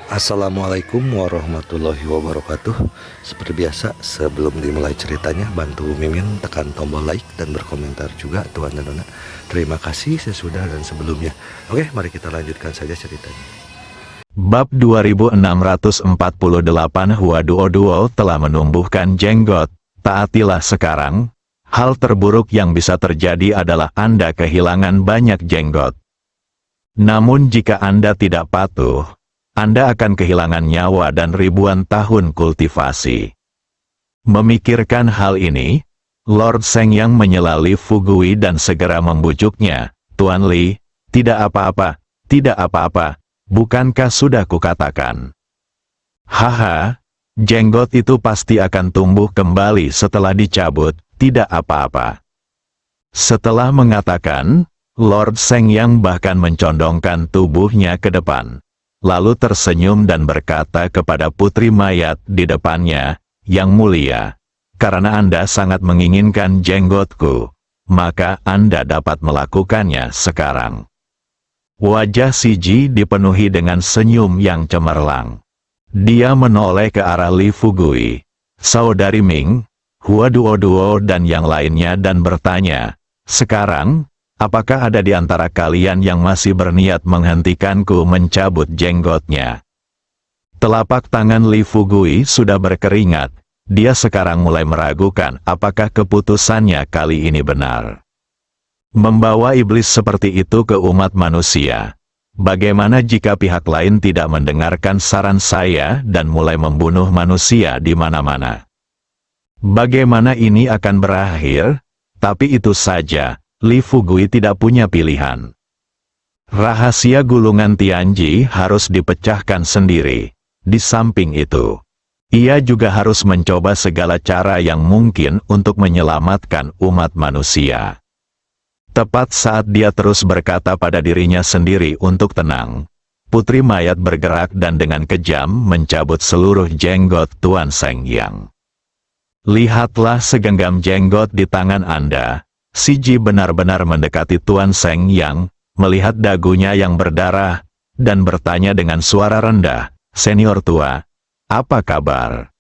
Assalamualaikum warahmatullahi wabarakatuh. Seperti biasa, sebelum dimulai ceritanya, bantu Mimin tekan tombol like dan berkomentar juga, Tuan dan Nona. Terima kasih sesudah dan sebelumnya. Oke, mari kita lanjutkan saja ceritanya. Bab 2648 Huaduo telah menumbuhkan jenggot. Taatilah sekarang. Hal terburuk yang bisa terjadi adalah Anda kehilangan banyak jenggot. Namun jika Anda tidak patuh, Anda akan kehilangan nyawa dan ribuan tahun kultivasi. Memikirkan hal ini, Lord Seng Yang menyela Li Fugui dan segera membujuknya. Tuan Li, tidak apa-apa, tidak apa-apa, bukankah sudah kukatakan? Haha, jenggot itu pasti akan tumbuh kembali setelah dicabut, tidak apa-apa. Setelah mengatakan, Lord Seng Yang bahkan mencondongkan tubuhnya ke depan. Lalu tersenyum dan berkata kepada putri mayat di depannya, "Yang mulia, karena Anda sangat menginginkan jenggotku, maka Anda dapat melakukannya sekarang." Wajah Si Ji dipenuhi dengan senyum yang cemerlang. Dia menoleh ke arah Li Fugui, saudari Ming, Huaduo dan yang lainnya dan bertanya, "Sekarang, apakah ada di antara kalian yang masih berniat menghentikanku mencabut jenggotnya?" Telapak tangan Li Fugui sudah berkeringat. Dia sekarang mulai meragukan apakah keputusannya kali ini benar. Membawa iblis seperti itu ke umat manusia. Bagaimana jika pihak lain tidak mendengarkan saran saya dan mulai membunuh manusia di mana-mana? Bagaimana ini akan berakhir? Tapi itu saja. Li Fugui tidak punya pilihan. Rahasia gulungan Tianji harus dipecahkan sendiri. Di samping itu, ia juga harus mencoba segala cara yang mungkin untuk menyelamatkan umat manusia. Tepat saat dia terus berkata pada dirinya sendiri untuk tenang, putri mayat bergerak dan dengan kejam mencabut seluruh jenggot Tuan Seng Yang. Lihatlah segenggam jenggot di tangan Anda. Si Ji benar-benar mendekati Tuan Seng Yang, melihat dagunya yang berdarah, dan bertanya dengan suara rendah, "Senior tua, apa kabar?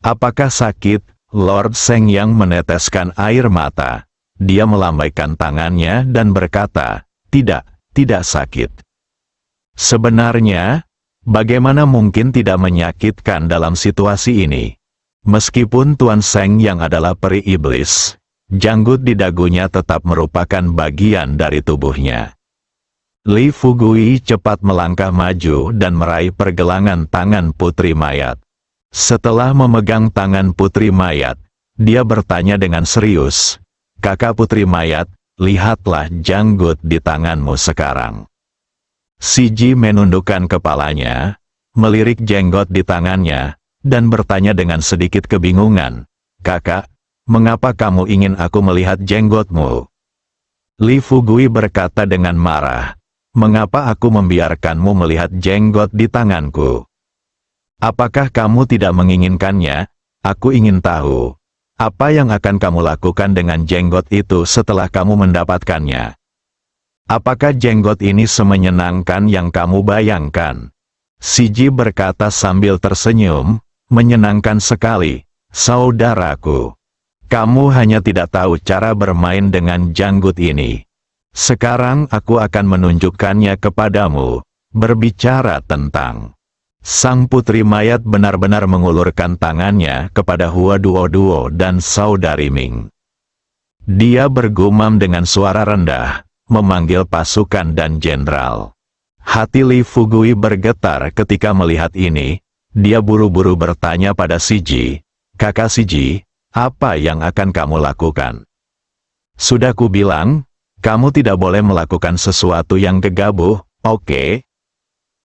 Apakah sakit?" Lord Seng Yang meneteskan air mata. Dia melambaikan tangannya dan berkata, tidak sakit." Sebenarnya, bagaimana mungkin tidak menyakitkan dalam situasi ini? Meskipun Tuan Seng Yang adalah peri iblis, janggut di dagunya tetap merupakan bagian dari tubuhnya. Li Fugui cepat melangkah maju dan meraih pergelangan tangan putri mayat. Setelah memegang tangan putri mayat, dia bertanya dengan serius, "Kakak putri mayat, lihatlah janggut di tanganmu sekarang." Si Ji menundukkan kepalanya, melirik jenggot di tangannya, dan bertanya dengan sedikit kebingungan, "Kakak, mengapa kamu ingin aku melihat jenggotmu?" Li Fugui berkata dengan marah, "Mengapa aku membiarkanmu melihat jenggot di tanganku? Apakah kamu tidak menginginkannya? Aku ingin tahu, apa yang akan kamu lakukan dengan jenggot itu setelah kamu mendapatkannya? Apakah jenggot ini semenyenangkan yang kamu bayangkan?" Si Ji berkata sambil tersenyum, "Menyenangkan sekali, saudaraku. Kamu hanya tidak tahu cara bermain dengan janggut ini. Sekarang aku akan menunjukkannya kepadamu." Berbicara tentang sang putri mayat benar-benar mengulurkan tangannya kepada Huaduo dan saudari Ming. Dia bergumam dengan suara rendah, memanggil pasukan dan jenderal. Hati Li Fugui bergetar ketika melihat ini. Dia buru-buru bertanya pada Si Ji, "Kakak Si Ji, apa yang akan kamu lakukan?" "Sudah kubilang, kamu tidak boleh melakukan sesuatu yang gegabah, oke?"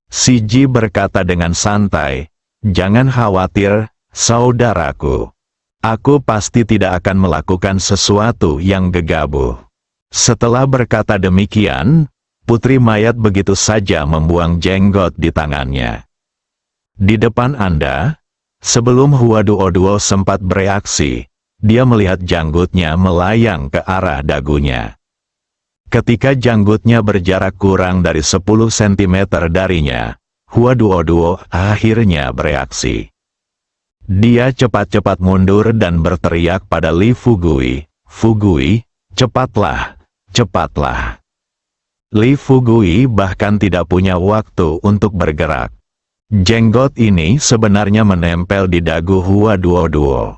Si Ji berkata dengan santai, "Jangan khawatir, saudaraku. Aku pasti tidak akan melakukan sesuatu yang gegabah." Setelah berkata demikian, putri mayat begitu saja membuang jenggot di tangannya. Di depan Anda, sebelum Huaduo sempat bereaksi, dia melihat janggutnya melayang ke arah dagunya. Ketika janggutnya berjarak kurang dari 10 cm darinya, Huaduo akhirnya bereaksi. Dia cepat-cepat mundur dan berteriak pada Li Fugui, "Fugui, cepatlah, cepatlah." Li Fugui bahkan tidak punya waktu untuk bergerak. Jenggot ini sebenarnya menempel di dagu Huaduo.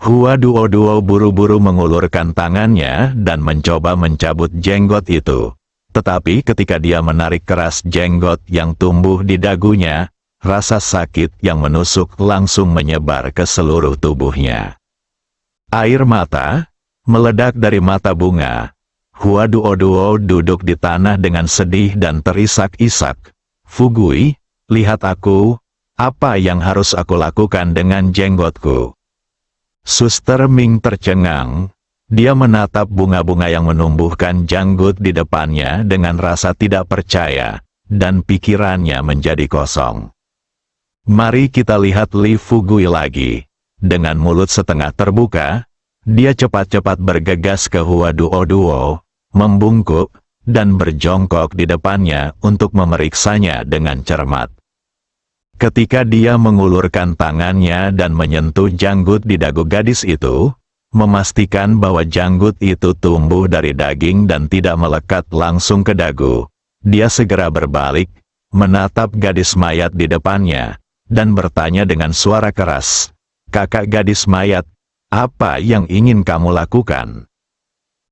Huaduo buru-buru mengulurkan tangannya dan mencoba mencabut jenggot itu. Tetapi ketika dia menarik keras jenggot yang tumbuh di dagunya, rasa sakit yang menusuk langsung menyebar ke seluruh tubuhnya. Air mata meledak dari mata bunga. Huaduo duduk di tanah dengan sedih dan terisak-isak. "Fugui, lihat aku, apa yang harus aku lakukan dengan jenggotku?" Suster Ming tercengang. Dia menatap bunga-bunga yang menumbuhkan janggut di depannya dengan rasa tidak percaya, dan pikirannya menjadi kosong. Mari kita lihat Li Fugui lagi. Dengan mulut setengah terbuka, dia cepat-cepat bergegas ke Huaduo, membungkuk, dan berjongkok di depannya untuk memeriksanya dengan cermat. Ketika dia mengulurkan tangannya dan menyentuh janggut di dagu gadis itu, memastikan bahwa janggut itu tumbuh dari daging dan tidak melekat langsung ke dagu, dia segera berbalik, menatap gadis mayat di depannya, dan bertanya dengan suara keras, "Kakak gadis mayat, apa yang ingin kamu lakukan?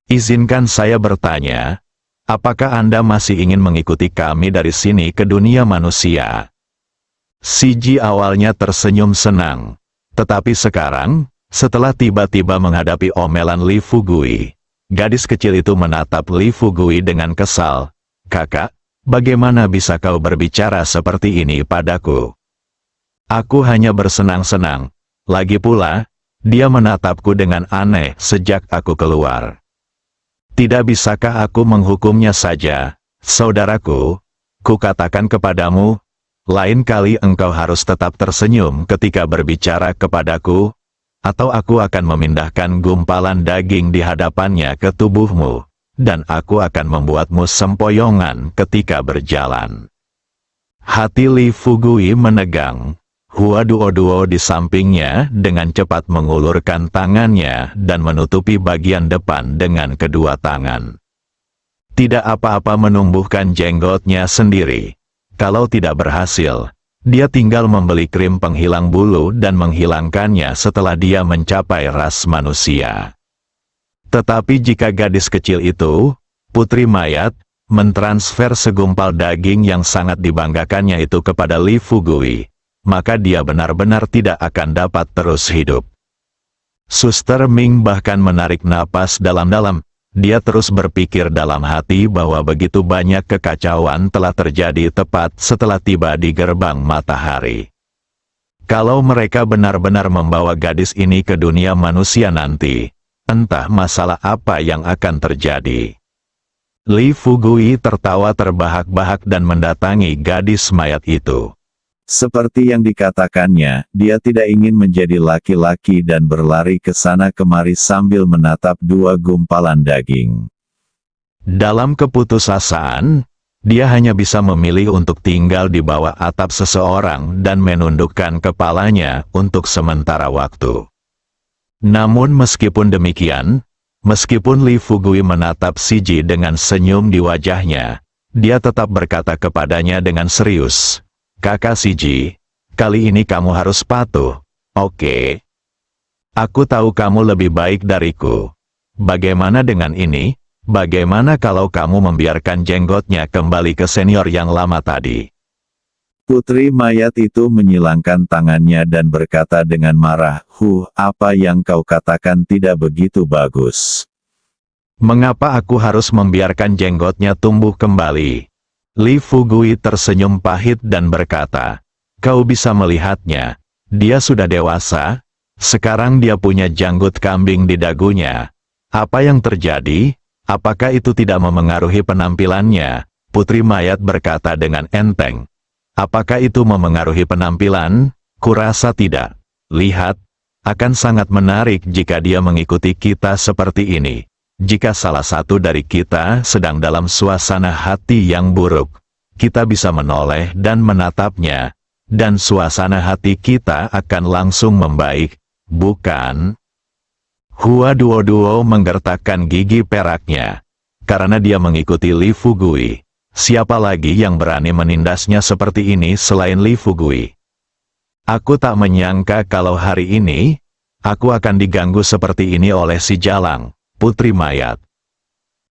Izinkan saya bertanya, apakah Anda masih ingin mengikuti kami dari sini ke dunia manusia?" Si Ji awalnya tersenyum senang, tetapi sekarang, setelah tiba-tiba menghadapi omelan Li Fugui, gadis kecil itu menatap Li Fugui dengan kesal. "Kakak, bagaimana bisa kau berbicara seperti ini padaku? Aku hanya bersenang-senang. Lagi pula, dia menatapku dengan aneh sejak aku keluar. Tidak bisakah aku menghukumnya saja, saudaraku? Kukatakan kepadamu, lain kali engkau harus tetap tersenyum ketika berbicara kepadaku, atau aku akan memindahkan gumpalan daging di hadapannya ke tubuhmu, dan aku akan membuatmu sempoyongan ketika berjalan." Hati Li Fugui menegang. Huaduo di sampingnya dengan cepat mengulurkan tangannya dan menutupi bagian depan dengan kedua tangan. Tidak apa-apa menumbuhkan jenggotnya sendiri. Kalau tidak berhasil, dia tinggal membeli krim penghilang bulu dan menghilangkannya setelah dia mencapai ras manusia. Tetapi jika gadis kecil itu, putri mayat, mentransfer segumpal daging yang sangat dibanggakannya itu kepada Li Fugui, maka dia benar-benar tidak akan dapat terus hidup. Suster Ming bahkan menarik napas dalam-dalam. Dia terus berpikir dalam hati bahwa begitu banyak kekacauan telah terjadi tepat setelah tiba di gerbang matahari. Kalau mereka benar-benar membawa gadis ini ke dunia manusia nanti, entah masalah apa yang akan terjadi. Li Fugui tertawa terbahak-bahak dan mendatangi gadis mayat itu. Seperti yang dikatakannya, dia tidak ingin menjadi laki-laki dan berlari ke sana kemari sambil menatap dua gumpalan daging. Dalam keputusasaan, dia hanya bisa memilih untuk tinggal di bawah atap seseorang dan menundukkan kepalanya untuk sementara waktu. Namun meskipun demikian, meskipun Li Fugui menatap Si Ji dengan senyum di wajahnya, dia tetap berkata kepadanya dengan serius, "Kakak Si Ji, kali ini kamu harus patuh, oke? Aku tahu kamu lebih baik dariku. Bagaimana dengan ini? Bagaimana kalau kamu membiarkan jenggotnya kembali ke senior yang lama tadi?" Putri mayat itu menyilangkan tangannya dan berkata dengan marah, apa yang kau katakan tidak begitu bagus. "Mengapa aku harus membiarkan jenggotnya tumbuh kembali?" Li Fugui tersenyum pahit dan berkata, "Kau bisa melihatnya, dia sudah dewasa, sekarang dia punya janggut kambing di dagunya. Apa yang terjadi? Apakah itu tidak memengaruhi penampilannya?" Putri mayat berkata dengan enteng. "Apakah itu memengaruhi penampilan? Kurasa tidak. Lihat, akan sangat menarik jika dia mengikuti kita seperti ini. Jika salah satu dari kita sedang dalam suasana hati yang buruk, kita bisa menoleh dan menatapnya, dan suasana hati kita akan langsung membaik, bukan? Hua Duo menggertakkan gigi peraknya, karena dia mengikuti Li Fugui. Siapa lagi yang berani menindasnya seperti ini selain Li Fugui? Aku tak menyangka kalau hari ini, aku akan diganggu seperti ini oleh si Jalang, putri mayat.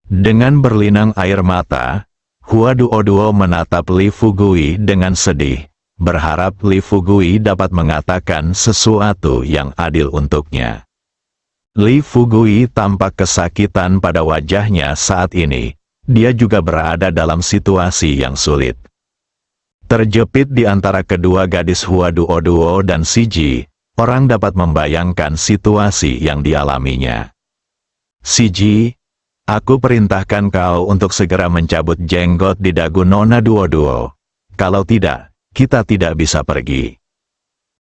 Dengan berlinang air mata, Hua Duo menatap Li Fugui dengan sedih, berharap Li Fugui dapat mengatakan sesuatu yang adil untuknya. Li Fugui tampak kesakitan pada wajahnya saat ini. Dia juga berada dalam situasi yang sulit. Terjepit di antara kedua gadis Hua Duo dan Siji, orang dapat membayangkan situasi yang dialaminya. Siji, aku perintahkan kau untuk segera mencabut jenggot di dagu Nona Duo. Kalau tidak, kita tidak bisa pergi.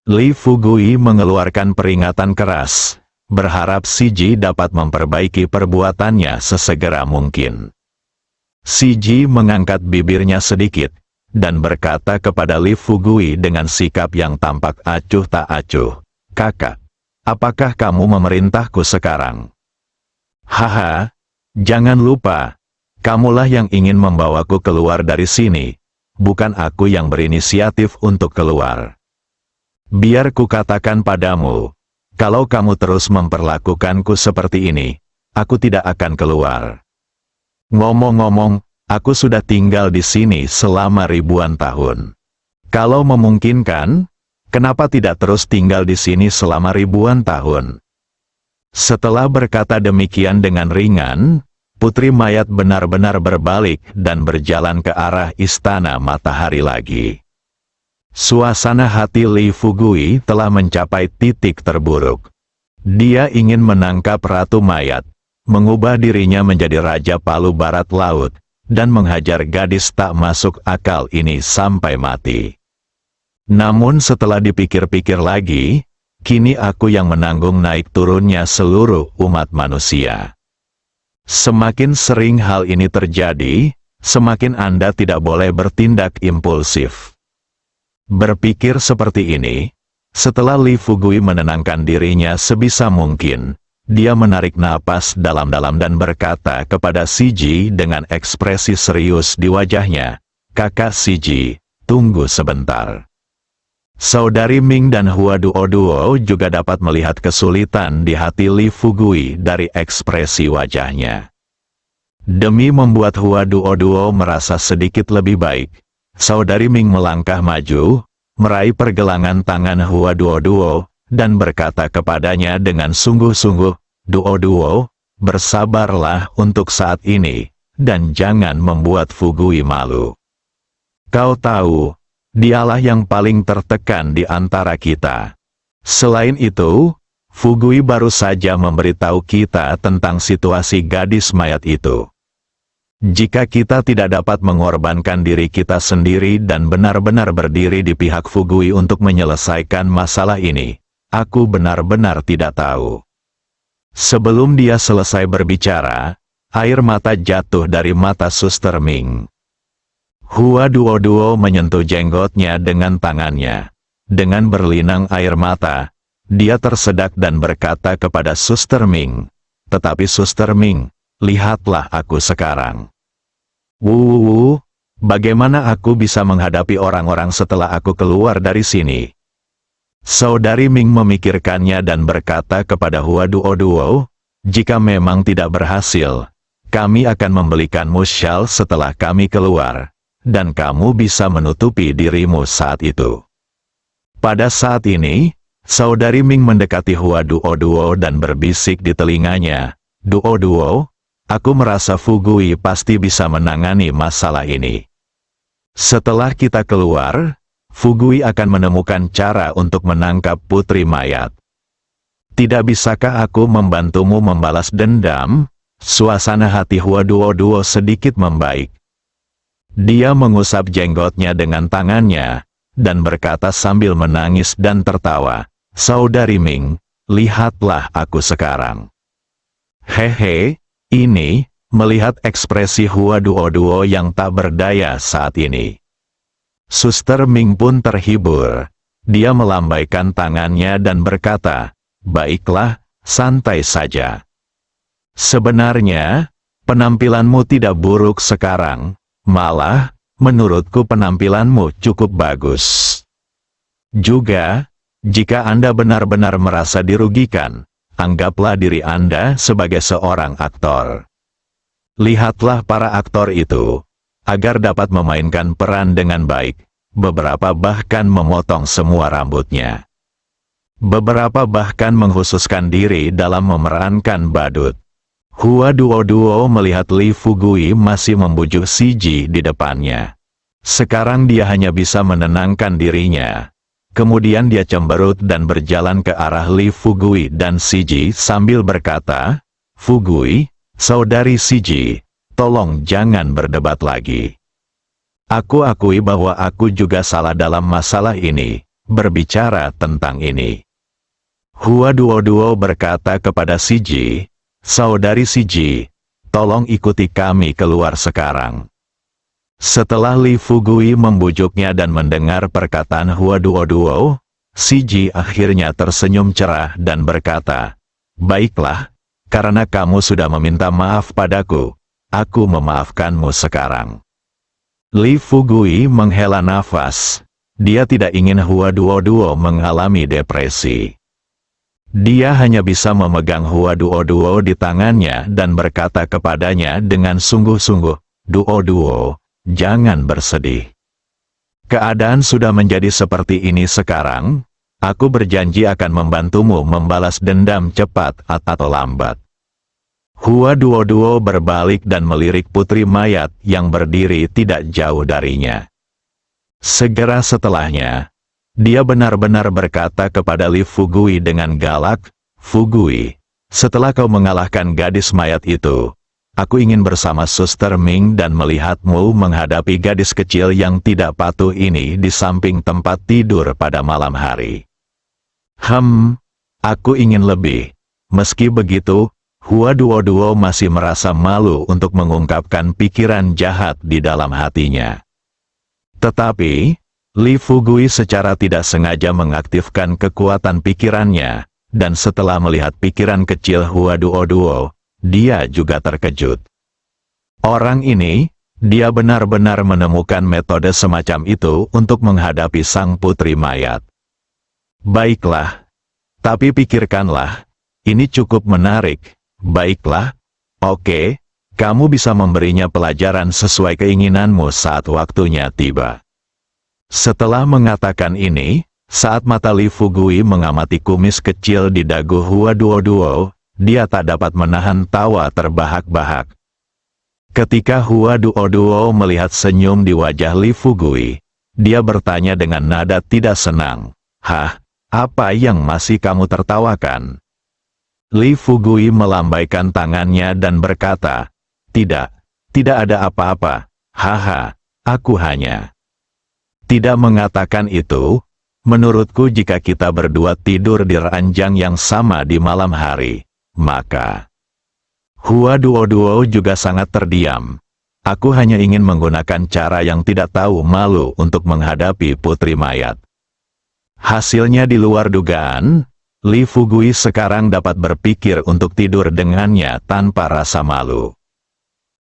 Li Fugui mengeluarkan peringatan keras, berharap Siji dapat memperbaiki perbuatannya sesegera mungkin. Siji mengangkat bibirnya sedikit, dan berkata kepada Li Fugui dengan sikap yang tampak acuh tak acuh, "Kakak, apakah kamu memerintahku sekarang?" "Haha, jangan lupa, kamulah yang ingin membawaku keluar dari sini, bukan aku yang berinisiatif untuk keluar. Biar ku katakan padamu, kalau kamu terus memperlakukanku seperti ini, aku tidak akan keluar. Ngomong-ngomong, aku sudah tinggal di sini selama ribuan tahun. Kalau memungkinkan, kenapa tidak terus tinggal di sini selama ribuan tahun?" Setelah berkata demikian dengan ringan, putri mayat benar-benar berbalik dan berjalan ke arah istana matahari lagi. Suasana hati Li Fugui telah mencapai titik terburuk. Dia ingin menangkap Ratu Mayat, mengubah dirinya menjadi Raja Palu Barat Laut, dan menghajar gadis tak masuk akal ini sampai mati. Namun setelah dipikir-pikir lagi, kini aku yang menanggung naik turunnya seluruh umat manusia. Semakin sering hal ini terjadi, semakin Anda tidak boleh bertindak impulsif. Berpikir seperti ini, setelah Li Fugui menenangkan dirinya sebisa mungkin, dia menarik napas dalam-dalam dan berkata kepada Siji dengan ekspresi serius di wajahnya, "Kakak Siji, tunggu sebentar." Saudari Ming dan Hua Duo juga dapat melihat kesulitan di hati Li Fugui dari ekspresi wajahnya. Demi membuat Hua Duo merasa sedikit lebih baik, Saudari Ming melangkah maju, meraih pergelangan tangan Hua Duo, dan berkata kepadanya dengan sungguh-sungguh, Duo, bersabarlah untuk saat ini, dan jangan membuat Fugui malu. Kau tahu, dialah yang paling tertekan di antara kita. Selain itu, Fugui baru saja memberitahu kita tentang situasi gadis mayat itu. Jika kita tidak dapat mengorbankan diri kita sendiri dan benar-benar berdiri di pihak Fugui untuk menyelesaikan masalah ini, aku benar-benar tidak tahu. Sebelum dia selesai berbicara, air mata jatuh dari mata Suster Ming. Hua Duo menyentuh jenggotnya dengan tangannya. Dengan berlinang air mata, dia tersedak dan berkata kepada Suster Ming, "Tetapi Suster Ming, lihatlah aku sekarang. Bagaimana aku bisa menghadapi orang-orang setelah aku keluar dari sini?" Saudari Ming memikirkannya dan berkata kepada Hua Duo, "Jika memang tidak berhasil, kami akan membelikanmu syal setelah kami keluar, dan kamu bisa menutupi dirimu saat itu." Pada saat ini, Saudari Ming mendekati Hua Duo dan berbisik di telinganya, "Duo, aku merasa Fugui pasti bisa menangani masalah ini. Setelah kita keluar, Fugui akan menemukan cara untuk menangkap putri mayat. Tidak bisakah aku membantumu membalas dendam?" Suasana hati Hua Duo sedikit membaik. Dia mengusap jenggotnya dengan tangannya, dan berkata sambil menangis dan tertawa, "Saudari Ming, lihatlah aku sekarang. Hehe, ini, melihat ekspresi Hua Duo yang tak berdaya saat ini. Suster Ming pun terhibur. Dia melambaikan tangannya dan berkata, "Baiklah, santai saja. Sebenarnya, penampilanmu tidak buruk sekarang, malah, menurutku penampilanmu cukup bagus. Juga, jika Anda benar-benar merasa dirugikan, anggaplah diri Anda sebagai seorang aktor. Lihatlah para aktor itu, agar dapat memainkan peran dengan baik. Beberapa bahkan memotong semua rambutnya. Beberapa bahkan menghususkan diri dalam memerankan badut." Hua Duo melihat Li Fugui masih membujuk Si Ji di depannya. Sekarang dia hanya bisa menenangkan dirinya. Kemudian dia cemberut dan berjalan ke arah Li Fugui dan Si Ji sambil berkata, "Fugui, saudari Si Ji, tolong jangan berdebat lagi. Aku akui bahwa aku juga salah dalam masalah ini, berbicara tentang ini." Hua Duo berkata kepada Si Ji, "Saudari Si Ji, tolong ikuti kami keluar sekarang." Setelah Li Fugui membujuknya dan mendengar perkataan Hua Duo, Si Ji akhirnya tersenyum cerah dan berkata, "Baiklah, karena kamu sudah meminta maaf padaku, aku memaafkanmu sekarang." Li Fugui menghela nafas. Dia tidak ingin Hua Duo mengalami depresi. Dia hanya bisa memegang Hua Duo di tangannya dan berkata kepadanya dengan sungguh-sungguh, Duo, jangan bersedih. Keadaan sudah menjadi seperti ini sekarang, aku berjanji akan membantumu membalas dendam cepat atau lambat." Hua Duo berbalik dan melirik putri mayat yang berdiri tidak jauh darinya. Segera setelahnya, dia benar-benar berkata kepada Li Fugui dengan galak, "Fugui, setelah kau mengalahkan gadis mayat itu, aku ingin bersama Suster Ming dan melihatmu menghadapi gadis kecil yang tidak patuh ini di samping tempat tidur pada malam hari." Aku ingin lebih. Meski begitu, Hua Duo masih merasa malu untuk mengungkapkan pikiran jahat di dalam hatinya. Tetapi, Li Fugui secara tidak sengaja mengaktifkan kekuatan pikirannya, dan setelah melihat pikiran kecil Hua Duo, dia juga terkejut. Orang ini, dia benar-benar menemukan metode semacam itu untuk menghadapi sang putri mayat. Baiklah, tapi pikirkanlah, ini cukup menarik. Baiklah, oke, kamu bisa memberinya pelajaran sesuai keinginanmu saat waktunya tiba. Setelah mengatakan ini, saat mata Li Fugui mengamati kumis kecil di dagu Hua Duo, dia tak dapat menahan tawa terbahak-bahak. Ketika Hua Duo melihat senyum di wajah Li Fugui, dia bertanya dengan nada tidak senang, "Hah, apa yang masih kamu tertawakan?" Li Fugui melambaikan tangannya dan berkata, Tidak ada apa-apa, haha, aku hanya." Tidak mengatakan itu, menurutku jika kita berdua tidur di ranjang yang sama di malam hari, maka... Hua Duo juga sangat terdiam. Aku hanya ingin menggunakan cara yang tidak tahu malu untuk menghadapi putri mayat. Hasilnya di luar dugaan, Li Fugui sekarang dapat berpikir untuk tidur dengannya tanpa rasa malu.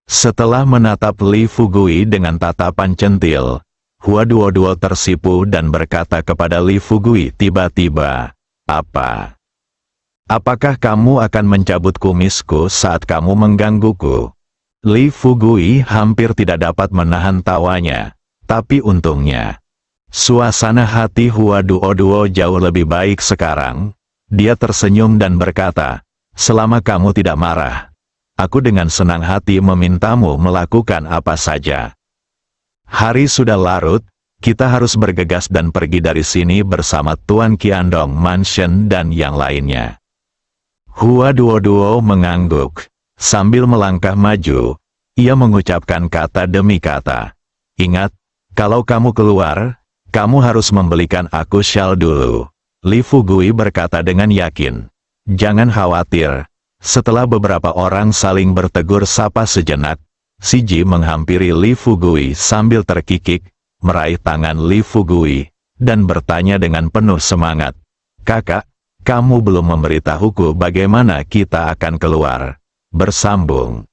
Setelah menatap Li Fugui dengan tatapan centil, Hua Duo tersipu dan berkata kepada Li Fugui tiba-tiba, Apakah kamu akan mencabut kumisku saat kamu menggangguku?" Li Fugui hampir tidak dapat menahan tawanya, tapi untungnya, suasana hati Hua Duo jauh lebih baik sekarang. Dia tersenyum dan berkata, "Selama kamu tidak marah, aku dengan senang hati memintamu melakukan apa saja. Hari sudah larut, kita harus bergegas dan pergi dari sini bersama Tuan Qiandong Mansion dan yang lainnya." Hua Duo mengangguk. Sambil melangkah maju, ia mengucapkan kata demi kata, "Ingat, kalau kamu keluar, kamu harus membelikan aku syal dulu." Li Fugui berkata dengan yakin, "Jangan khawatir, Setelah beberapa orang saling bertegur sapa sejenak, si Ji menghampiri Li Fugui sambil terkikik, meraih tangan Li Fugui, dan bertanya dengan penuh semangat. "Kakak, kamu belum memberitahuku bagaimana kita akan keluar." Bersambung.